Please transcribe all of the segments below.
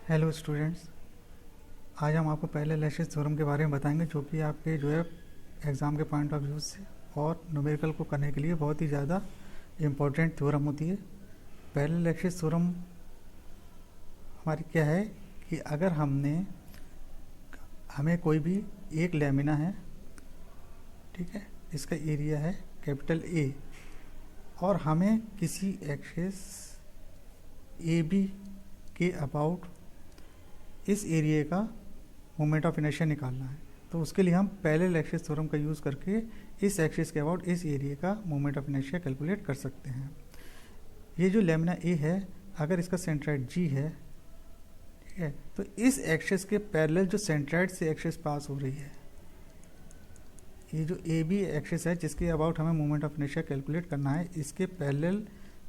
Hello students, आज हम आपको पहले लैशेस थ्योरम के बारे में बताएंगे जो कि आपके जो है एग्ज़ाम के पॉइंट ऑफ व्यू से और न्यूमेरिकल को करने के लिए बहुत ही ज़्यादा इम्पोर्टेंट थ्योरम होती है। पहले लैशेस थ्योरम हमारी क्या है कि अगर हमें कोई भी एक लैमिना है, ठीक है, इसका एरिया है कैपिटल ए और हमें किसी एक्सिस ए बी के अबाउट इस एरिया का मोमेंट ऑफ इनर्शिया निकालना है, तो उसके लिए हम पैरेलल एक्सिस थ्योरम का यूज़ करके इस एक्सिस के अबाउट इस एरिया का मोमेंट ऑफ इनर्शिया कैलकुलेट कर सकते हैं। ये जो लैमिना ए है, अगर इसका सेंट्राइड जी है, ठीक है, तो इस एक्सिस के पैरेलल जो सेंट्राइड से एक्सिस पास हो रही है, ये जो ए बी एक्सिस है जिसके अबाउट हमें मोमेंट ऑफ इनर्शिया कैलकुलेट करना है, इसके पैरेलल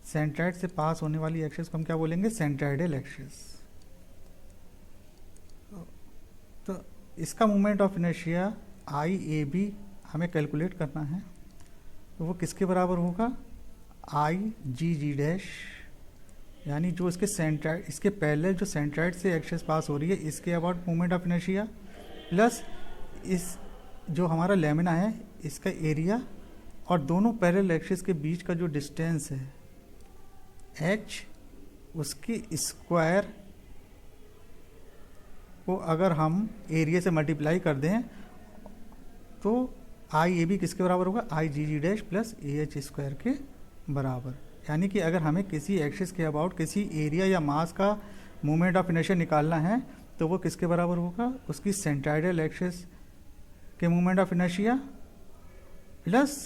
सेंट्राइड से पास होने वाली एक्सिस को हम क्या बोलेंगे? Centroidal axis. तो इसका moment of inertia I A B हमें कैलकुलेट करना है, तो वो किसके बराबर होगा? आई जी जी डैश, यानी जो इसके सेंट्राइड, इसके पैरेलल जो सेंट्राइड से एक्सिस पास हो रही है, इसके about moment of inertia plus इस जो हमारा लैमिना है इसका एरिया और दोनों पैरेलल एक्सिस के बीच का जो डिस्टेंस है h, उसकी स्क्वायर को अगर हम एरिया से मल्टीप्लाई कर दें तो आई ए बी किसके बराबर होगा? I G G dash plus A H square के बराबर। यानी कि अगर हमें किसी एक्सिस के अबाउट किसी एरिया या मास का मोमेंट ऑफ इनर्शिया निकालना है तो वो किसके बराबर होगा? उसकी सेंट्राइडल एक्सिस के मोमेंट ऑफ इनर्शिया प्लस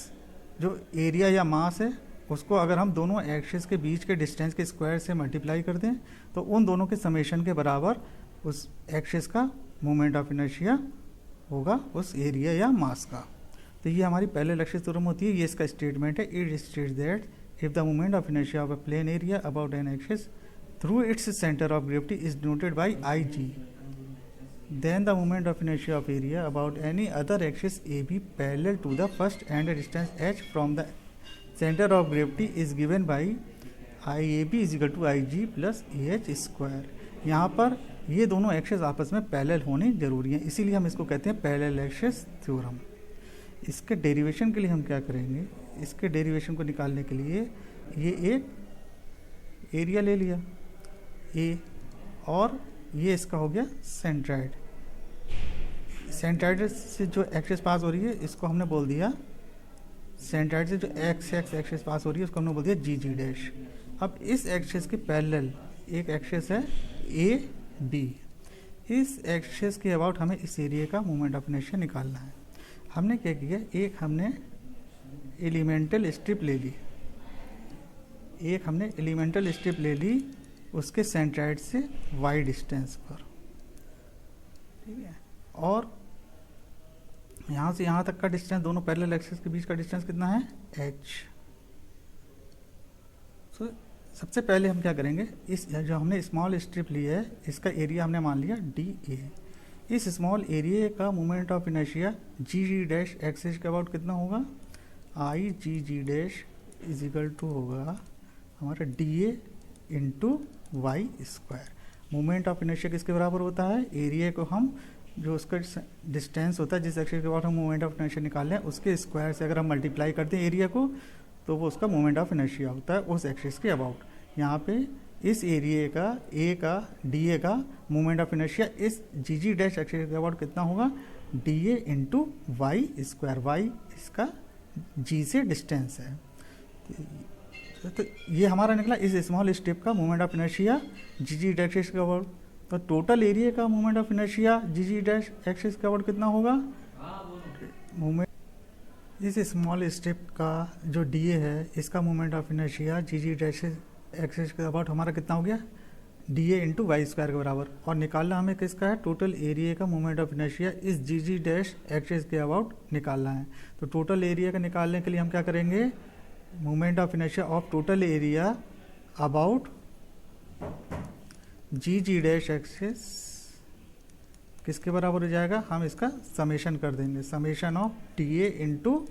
जो एरिया या मास है उसको अगर हम दोनों एक्सिस के बीच के डिस्टेंस के स्क्वायर से मल्टीप्लाई कर दें तो उन दोनों के समेशन के बराबर उस एक्सिस का मोमेंट ऑफ इनर्शिया होगा उस एरिया या मास का। तो ये हमारी पहले एक्सिस थ्योरम होती है। ये इसका स्टेटमेंट है। It states that if the moment of inertia of a plane area about an axis through its centre of gravity is denoted by I G, then the moment of inertia of area about any other axis AB parallel to the first and the distance h from the center of gravity is given by IAB is equal to IG plus AH square। यहाँ पर ये दोनों axis आपस में parallel होने जरूरी हैं, इसीलिए हम इसको कहते हैं पैरेलल एक्सिस थ्योरम। इसके डेरिवेशन के लिए हम क्या करेंगे? इसके डेरिवेशन को निकालने के लिए ये एक एरिया ले लिया ए और ये इसका हो गया सेंट्राइड। सेंट्राइड से जो एक्सिस पास हो रही है इसको हमने बोल दिया, सेंट्राइड से जो एक्स एक्सिस पास हो रही है उसको हमने बोल दिया जी जी डैश। अब इस एक्सिस के पैरेलल एक एक्सिस है ए बी, इस एक्सिस के अबाउट हमें इस एरिया का मोमेंट ऑफ इनर्शिया निकालना है। हमने क्या किया? एक हमने एलिमेंटल स्ट्रिप ले ली, एक हमने एलिमेंटल स्ट्रिप ले ली उसके सेंट्राइड से वाई डिस्टेंस पर, ठीक है, और यहाँ से यहाँ तक का डिस्टेंस दोनों पैरेलल एक्सिस के बीच का डिस्टेंस कितना है? h। तो सबसे पहले हम क्या करेंगे? इस जो हमने स्मॉल स्ट्रिप ली है इसका एरिया हमने मान लिया डी ए। इस स्मॉल एरिया का moment of inertia G G dash axis के अबाउट कितना होगा? I G G dash is equal to होगा हमारा D A into Y square. Moment of inertia किसके बराबर होता है? एरिया को हम जो उसका डिस्टेंस होता है जिस एक्सिस के बाद हम मोमेंट ऑफ इनर्शिया निकाल लें उसके स्क्वायर से अगर हम मल्टीप्लाई करते हैं एरिया को तो वो उसका मोमेंट ऑफ इनर्शिया होता है उस एक्सिस के अबाउट। यहाँ पे इस एरिया का ए का डी ए का मोमेंट ऑफ इनर्शिया इस जी जी डैश एक्सिस के अबाउट कितना होगा? D A into Y square. Y इसका जी से डिस्टेंस है। तो ये हमारा निकला इस स्मॉल स्ट्रिप का moment of inertia G G dash axis के अबाउट। तो टोटल एरिया का moment of inertia G G dash axis के अबाउट कितना होगा? मोमेंट इस स्मॉल स्ट्रिप का जो डी ए है इसका moment of inertia G G dash axis के अबाउट हमारा कितना हो गया? D A into Y square के बराबर। और निकालना हमें किसका है? टोटल एरिया का मोमेंट ऑफ इनर्शिया इस जी जी डैश एक्सिस के अबाउट निकालना है। तो टोटल एरिया का निकालने के लिए हम क्या करेंगे? Moment of inertia of total area about G G dash axis किसके बराबर हो जाएगा? हम इसका समेशन कर देंगे, summation of T A into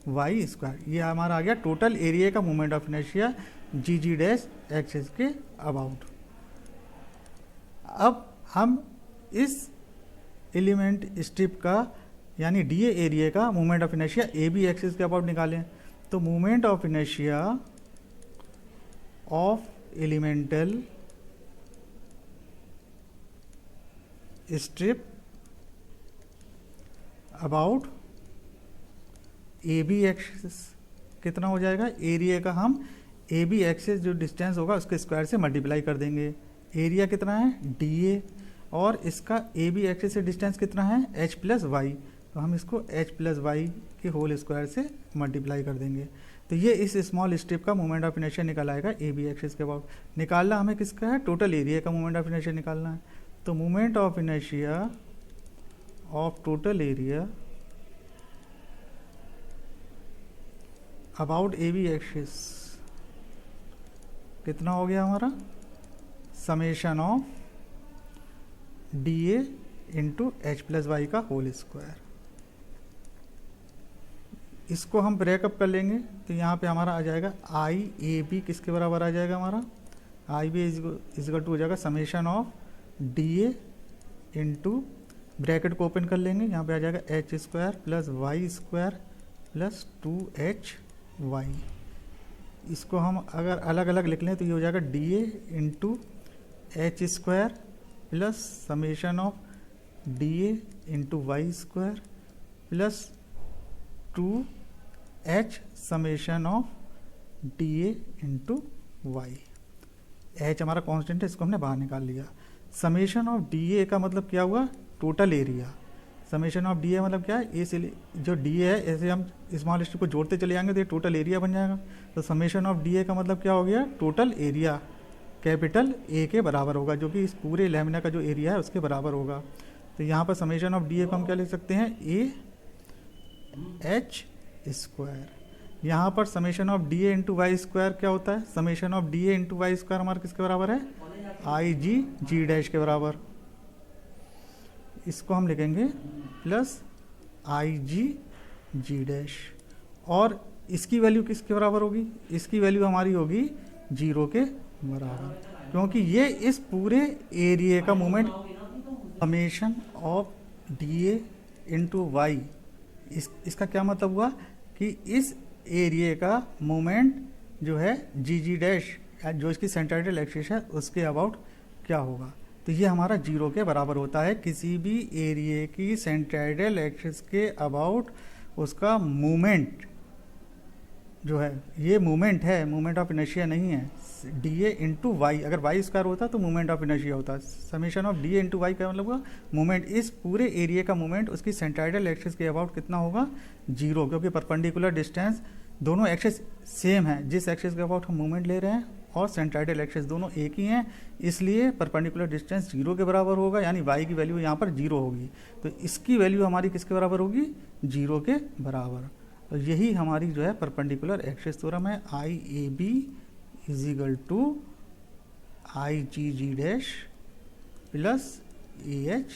Y square. ये हमारा आ गया टोटल एरिया का moment of inertia G G dash axis के अबाउट। अब हम इस एलिमेंट स्ट्रिप का यानी डी एरिया का moment of inertia A B axis के अबाउट निकालें। तो moment of inertia of elemental strip about A B axis कितना हो जाएगा, एरिया का हम ए बी एक्सिस जो डिस्टेंस होगा उसके स्क्वायर से मल्टीप्लाई कर देंगे। एरिया कितना है डी ए और इसका ए बी एक्सिस से डिस्टेंस कितना है एच प्लस वाई, तो हम इसको एच प्लस वाई के होल स्क्वायर से मल्टीप्लाई कर देंगे। तो ये इस स्मॉल स्ट्रिप का मोमेंट ऑफ इनर्शिया निकल आएगा ए बी एक्सिस के अबाउट। निकालना हमें किसका है, टोटल एरिया का मोमेंट ऑफ इनर्शिया निकालना है। तो moment of inertia of total area about A B axis कितना हो गया हमारा, summation of D A into H plus Y का होल स्क्वायर। इसको हम ब्रेकअप कर लेंगे तो यहाँ पे हमारा आ जाएगा आई ए बी किसके बराबर आ जाएगा, हमारा आई बी इजगल टू हो जाएगा summation of D A into bracket को ओपन कर लेंगे, यहाँ पे आ जाएगा H square plus Y square plus 2h Y. इसको हम अगर अलग अलग लिख लें तो ये हो जाएगा D A into H square plus summation of D A into Y square plus 2h summation of D A into Y. H हमारा कांस्टेंट है, इसको हमने बाहर निकाल लिया। समेशन ऑफ डी ए का मतलब क्या हुआ, total area. Summation of D ए मतलब क्या है, इस जो डी ए है ऐसे हम स्मॉल स्ट्रिप को जोड़ते चले जाएंगे तो ये टोटल एरिया बन जाएगा। तो समेशन ऑफ डी ए का मतलब क्या हो गया, टोटल एरिया कैपिटल ए के बराबर होगा, जो कि इस पूरे लैमिना का जो एरिया है उसके बराबर होगा। तो यहाँ पर समेशन ऑफ डी ए को हम क्या लिख सकते हैं, ए एच स्क्वायर। यहाँ पर summation of D A into Y square क्या होता है, summation of D A into Y square हमारा किसके बराबर है, आई जी जी डैश के बराबर। इसको हम लिखेंगे प्लस आई जी जी डैश, और इसकी वैल्यू किसके बराबर होगी, इसकी वैल्यू हमारी होगी 0 के बराबर, क्योंकि ये इस पूरे एरिया का moment summation of D A into Y. इसका क्या मतलब हुआ कि इस एरिया का मोमेंट जो है जी जी डैश जो इसकी सेंट्राइडल एक्सिस है उसके अबाउट क्या होगा। तो ये हमारा 0 के बराबर होता है। किसी भी एरिया की सेंट्राइडल एक्सिस के अबाउट उसका मूवमेंट जो है, ये मूवमेंट है, मूवमेंट ऑफ इनर्शिया नहीं है। डी ए इंटू वाई, अगर वाई स्क्वायर होता तो मूवमेंट ऑफ इनर्शिया होता। Summation of D A into Y का मतलब हुआ मूवमेंट, इस पूरे एरिया का मूवमेंट उसकी सेंट्राइडल एक्सिस के अबाउट कितना होगा, 0, क्योंकि परपेंडिकुलर डिस्टेंस दोनों एक्सिस सेम है। जिस एक्सिस के अबाउट हम मूवमेंट ले रहे हैं और सेंट्राइडल एक्सिस दोनों एक ही हैं, इसलिए परपेंडिकुलर डिस्टेंस 0 के बराबर होगा, यानी y की वैल्यू यहाँ पर 0 होगी। तो इसकी वैल्यू हमारी किसके बराबर होगी, 0 के बराबर। तो यही हमारी जो है परपेंडिकुलर एक्सिस थ्योरम है, I A B is equal to I G G dash plus A H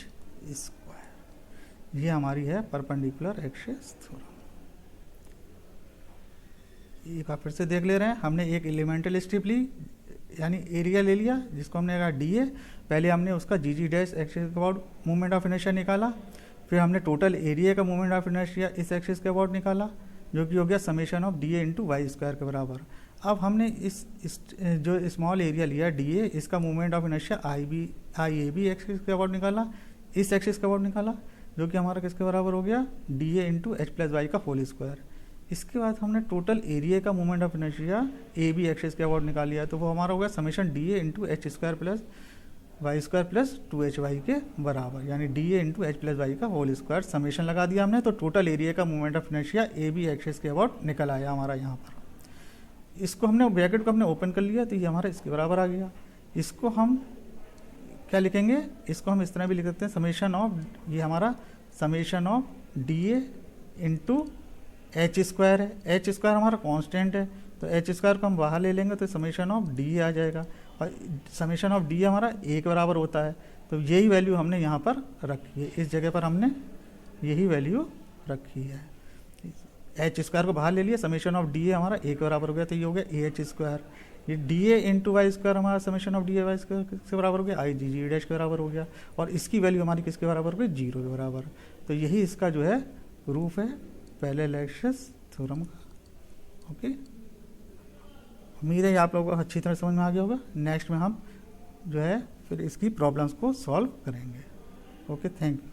square. ये हमारी है परपेंडिकुलर एक्सिस थ्योरम। एक बार फिर से देख ले रहे हैं, हमने एक एलिमेंटल स्ट्रिप ली यानी एरिया ले लिया जिसको हमने कहा डी ए। पहले हमने उसका जी जी डैश एक्सिस के अबाउट मूवमेंट ऑफ इनर्शिया निकाला, फिर हमने टोटल एरिया का मूवमेंट ऑफ इनर्शिया इस एक्सिस के अबाउट निकाला, जो कि हो गया summation of D A into Y square के बराबर। अब हमने इस जो स्मॉल एरिया लिया डी ए, इसका movement of inertia I A B axis के अबाउट निकाला, इस एक्सिस के अबाउट निकाला, जो कि हमारा किसके बराबर हो गया, D A into H plus Y का होल स्क्वायर। इसके बाद हमने टोटल एरिया का movement of inertia A B axis के अबाउट निकाल लिया, तो वो हमारा हो गया summation D A into H square plus Y square plus 2h Y के बराबर, यानी D A into H plus Y का होल स्क्वायर। समेशन लगा दिया हमने, तो टोटल एरिया का movement of inertia A B axis के अबाउट निकल आया हमारा यहाँ पर। इसको हमने ब्रैकेट को हमने ओपन कर लिया तो ये हमारा इसके बराबर आ गया। इसको हम क्या लिखेंगे, इसको हम इस तरह भी लिख सकते हैं, समेशन ऑफ, ये हमारा summation of D A into H square है। एच स्क्वायर हमारा कांस्टेंट है, तो एच स्क्वायर को हम बाहर ले लेंगे तो समेशन ऑफ डी आ जाएगा, और समेशन ऑफ डी हमारा ए के बराबर होता है। तो यही वैल्यू हमने यहाँ पर रखी है, इस जगह पर हमने यही वैल्यू रखी है। एच स्क्वायर को बाहर ले लिया, समेशन ऑफ डी ए हमारा ए के बराबर हो गया, तो ये हो गया ए एच स्क्वायर। ये D A into Y square हमारा summation of D A Y square किसके बराबर हो गया, आई जी जी डैश के बराबर हो गया, और इसकी वैल्यू हमारी किसके बराबर हो गई, 0 के बराबर। तो यही इसका जो है प्रूफ है पहले लैटिस थ्योरम का। ओके, उम्मीद है आप लोगों को अच्छी तरह समझ में आ गया होगा। नेक्स्ट में हम जो है फिर इसकी प्रॉब्लम्स को सॉल्व करेंगे। Okay, thank you.